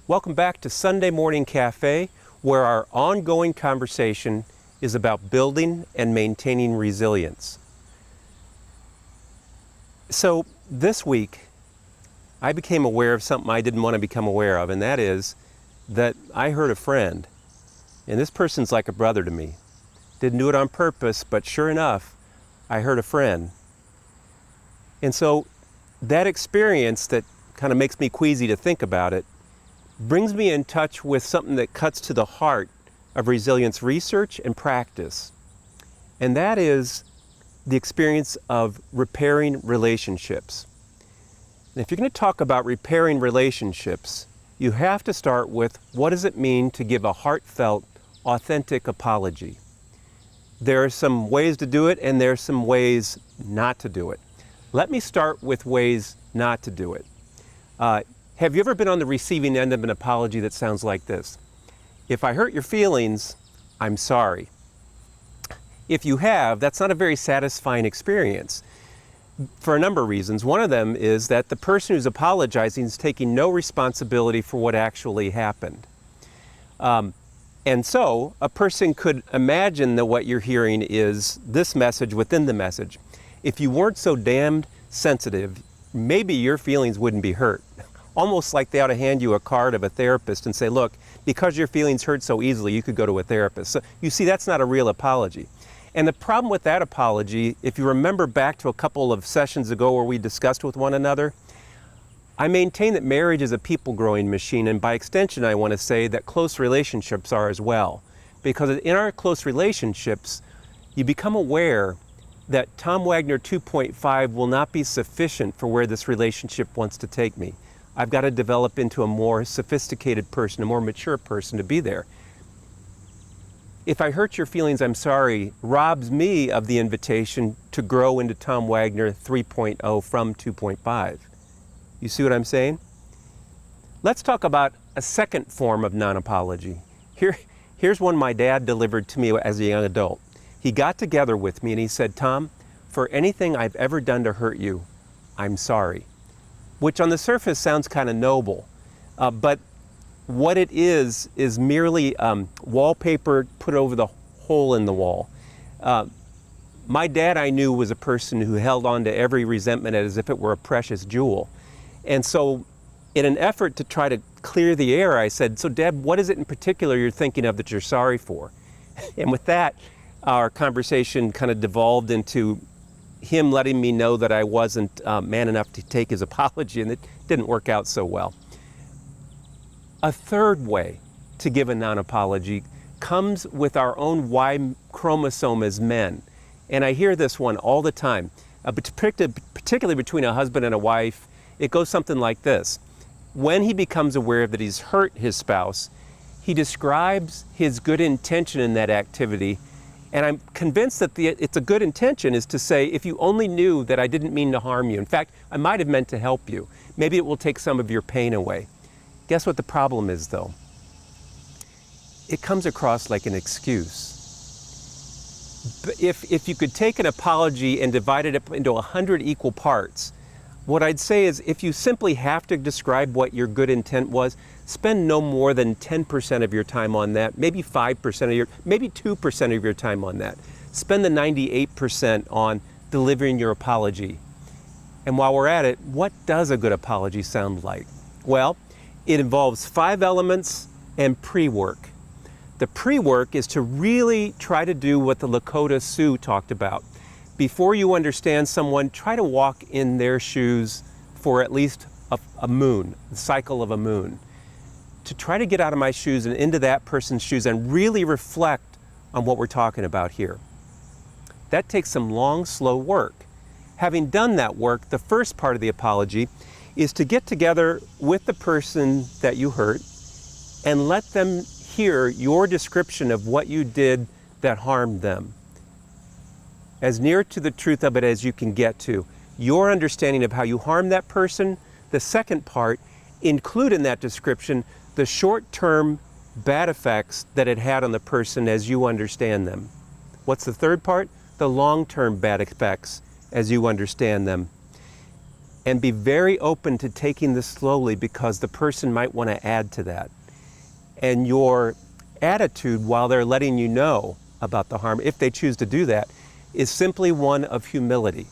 Welcome back to Sunday Morning Cafe, where our ongoing conversation is about building and maintaining resilience. So this week, I became aware of something I didn't want to become aware of, and that is that I hurt a friend. And this person's like a brother to me. Didn't do it on purpose, but sure enough, I hurt a friend. And so that experience that kind of makes me queasy to think about it brings me in touch with something that cuts to the heart of resilience research and practice. And that is the experience of repairing relationships. And if you're going to talk about repairing relationships, you have to start with what does it mean to give a heartfelt, authentic apology. There are some ways to do it and there are some ways not to do it. Let me start with ways not to do it. Have you ever been on the receiving end of an apology that sounds like this? If I hurt your feelings, I'm sorry. If you have, that's not a very satisfying experience for a number of reasons. One of them is that the person who's apologizing is taking no responsibility for what actually happened. And so a person could imagine that what you're hearing is this message within the message. If you weren't so damned sensitive, maybe your feelings wouldn't be hurt. Almost like they ought to hand you a card of a therapist and say, look, because your feelings hurt so easily, you could go to a therapist. So you see, that's not a real apology. And the problem with that apology, if you remember back to a couple of sessions ago where we discussed with one another, I maintain that marriage is a people-growing machine, and by extension, I want to say that close relationships are as well. Because in our close relationships, you become aware that Tom Wagner 2.5 will not be sufficient for where this relationship wants to take me. I've got to develop into a more sophisticated person, a more mature person to be there. If I hurt your feelings, I'm sorry, robs me of the invitation to grow into Tom Wagner 3.0 from 2.5. You see what I'm saying? Let's talk about a second form of non-apology. Here's one my dad delivered to me as a young adult. He got together with me and he said, Tom, for anything I've ever done to hurt you, I'm sorry. Which on the surface sounds kind of noble, but what it is merely wallpaper put over the hole in the wall. My dad, I knew, was a person who held on to every resentment as if it were a precious jewel. And so in an effort to try to clear the air, I said, so Dad, what is it in particular you're thinking of that you're sorry for? And with that, our conversation kind of devolved into him letting me know that I wasn't man enough to take his apology, and it didn't work out so well. A third way to give a non-apology comes with our own Y chromosome as men. And I hear this one all the time, particularly between a husband and a wife. It goes something like this. When he becomes aware that he's hurt his spouse, he describes his good intention in that activity. And I'm convinced that it's a good intention is to say, if you only knew that I didn't mean to harm you. In fact, I might have meant to help you. Maybe it will take some of your pain away. Guess what the problem is, though? It comes across like an excuse. If you could take an apology and divide it up into 100 equal parts, what I'd say is if you simply have to describe what your good intent was, spend no more than 10% of your time on that, maybe 5% maybe 2% of your time on that. Spend the 98% on delivering your apology. And while we're at it, what does a good apology sound like? Well, it involves 5 elements and pre-work. The pre-work is to really try to do what the Lakota Sioux talked about. Before you understand someone, try to walk in their shoes for at least a moon, the cycle of a moon. To try to get out of my shoes and into that person's shoes and really reflect on what we're talking about here. That takes some long, slow work. Having done that work, the first part of the apology is to get together with the person that you hurt and let them hear your description of what you did that harmed them. As near to the truth of it as you can get to. Your understanding of how you harmed that person. The second part, include in that description the short-term bad effects that it had on the person as you understand them. What's the third part? The long-term bad effects as you understand them. and be very open to taking this slowly, because the person might want to add to that. And your attitude while they're letting you know about the harm, if they choose to do that, is simply one of humility.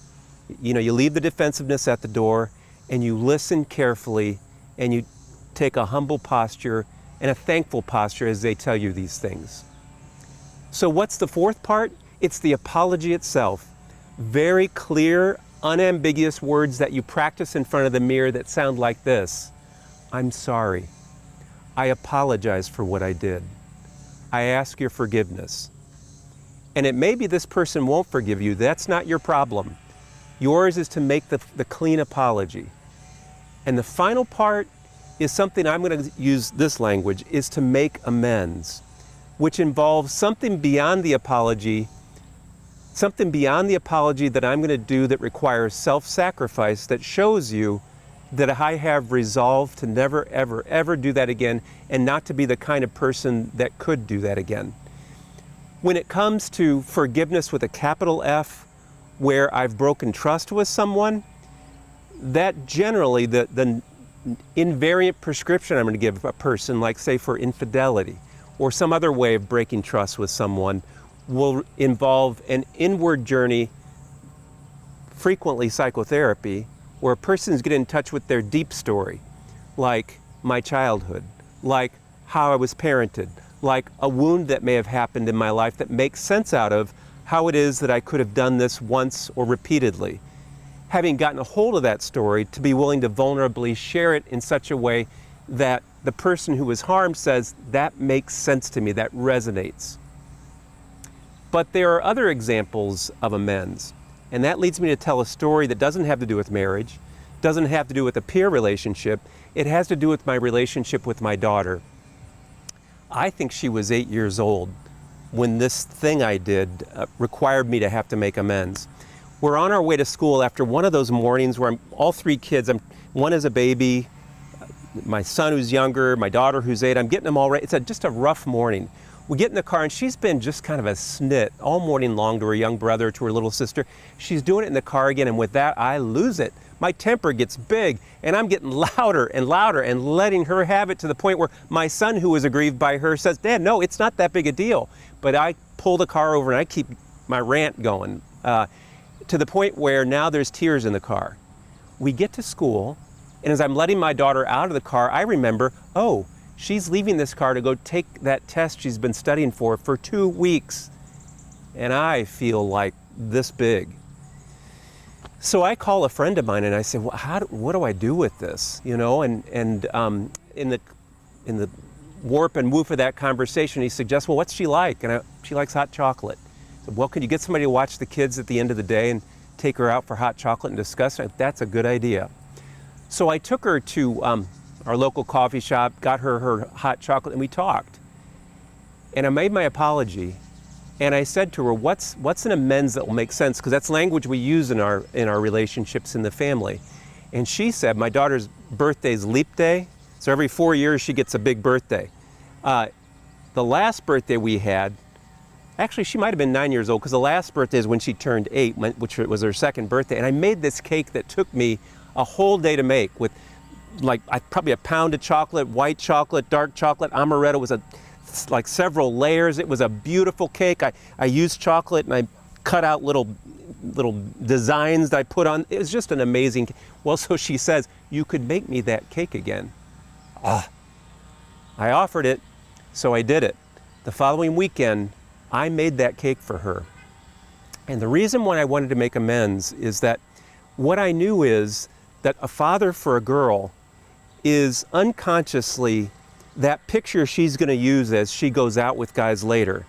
You know, you leave the defensiveness at the door and you listen carefully and you take a humble posture and a thankful posture as they tell you these things. So what's the fourth part? It's the apology itself. Very clear, unambiguous words that you practice in front of the mirror that sound like this. I'm sorry. I apologize for what I did. I ask your forgiveness. And it may be this person won't forgive you. That's not your problem. Yours is to make the clean apology. And the final part is something, I'm going to use this language, is to make amends, which involves something beyond the apology, that I'm going to do that requires self-sacrifice, that shows you that I have resolved to never, ever, ever do that again, and not to be the kind of person that could do that again. When it comes to forgiveness with a capital F, where I've broken trust with someone, that generally, the invariant prescription I'm going to give a person, like say for infidelity, or some other way of breaking trust with someone, will involve an inward journey, frequently psychotherapy, where a person's getting in touch with their deep story, like my childhood, like how I was parented, like a wound that may have happened in my life that makes sense out of how it is that I could have done this once or repeatedly. Having gotten a hold of that story, to be willing to vulnerably share it in such a way that the person who was harmed says, that makes sense to me, that resonates. But there are other examples of amends. And that leads me to tell a story that doesn't have to do with marriage, doesn't have to do with a peer relationship. It has to do with my relationship with my daughter. I think she was 8 years old when this thing I did required me to have to make amends. We're on our way to school after one of those mornings where all three kids, one is a baby, my son who's younger, my daughter who's 8, I'm getting them all right. It's just a rough morning. We get in the car and she's been just kind of a snit all morning long to her young brother, to her little sister. She's doing it in the car again, and with that, I lose it. My temper gets big, and I'm getting louder and louder and letting her have it, to the point where my son, who was aggrieved by her, says, Dad, no, it's not that big a deal. But I pull the car over and I keep my rant going, to the point where now there's tears in the car. We get to school, and as I'm letting my daughter out of the car, I remember, oh, she's leaving this car to go take that test she's been studying for 2 weeks. And I feel like this big. So I call a friend of mine and I say, well, what do I do with this? You know, and in the warp and woof of that conversation, he suggests, well, what's she like? And she likes hot chocolate. So, well, could you get somebody to watch the kids at the end of the day and take her out for hot chocolate and discuss it? That's a good idea. So I took her to our local coffee shop, got her hot chocolate, and we talked. And I made my apology, and I said to her, what's an amends that will make sense? Because that's language we use in our relationships in the family. And she said, my daughter's birthday is leap day, so every 4 years she gets a big birthday. The last birthday we had, actually she might have been 9 years old, because the last birthday is when she turned 8, which was her second birthday. And I made this cake that took me a whole day to make, with probably a pound of chocolate, white chocolate, dark chocolate, amaretto. It was like several layers. It was a beautiful cake. I used chocolate and I cut out little designs that I put on. It was just an amazing cake. Well, so she says, you could make me that cake again. I offered it, so I did it. The following weekend, I made that cake for her. And the reason why I wanted to make amends is that what I knew is that a father for a girl is unconsciously that picture she's going to use as she goes out with guys later.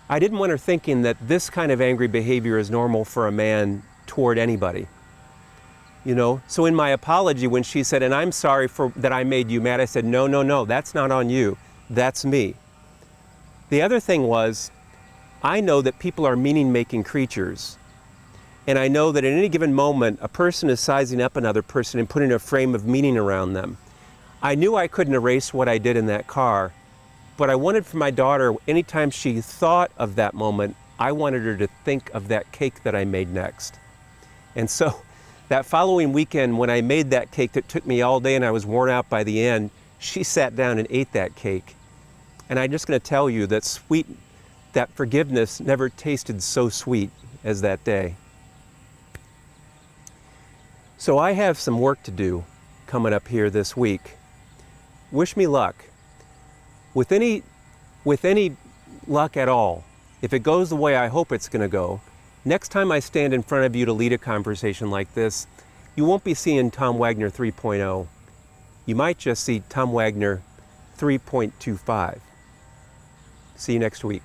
I didn't want her thinking that this kind of angry behavior is normal for a man toward anybody. You know, so in my apology, when she said, and I'm sorry for that I made you mad, I said, no, that's not on you, that's me. The other thing was, I know that people are meaning-making creatures. And I know that at any given moment, a person is sizing up another person and putting a frame of meaning around them. I knew I couldn't erase what I did in that car, but I wanted for my daughter, anytime she thought of that moment, I wanted her to think of that cake that I made next. And so That following weekend, when I made that cake that took me all day and I was worn out by the end, she sat down and ate that cake. And I'm just going to tell you that that forgiveness never tasted so sweet as that day. So I have some work to do coming up here this week. Wish me luck. With any luck at all, if it goes the way I hope it's going to go, next time I stand in front of you to lead a conversation like this, you won't be seeing Tom Wagner 3.0. You might just see Tom Wagner 3.25. See you next week.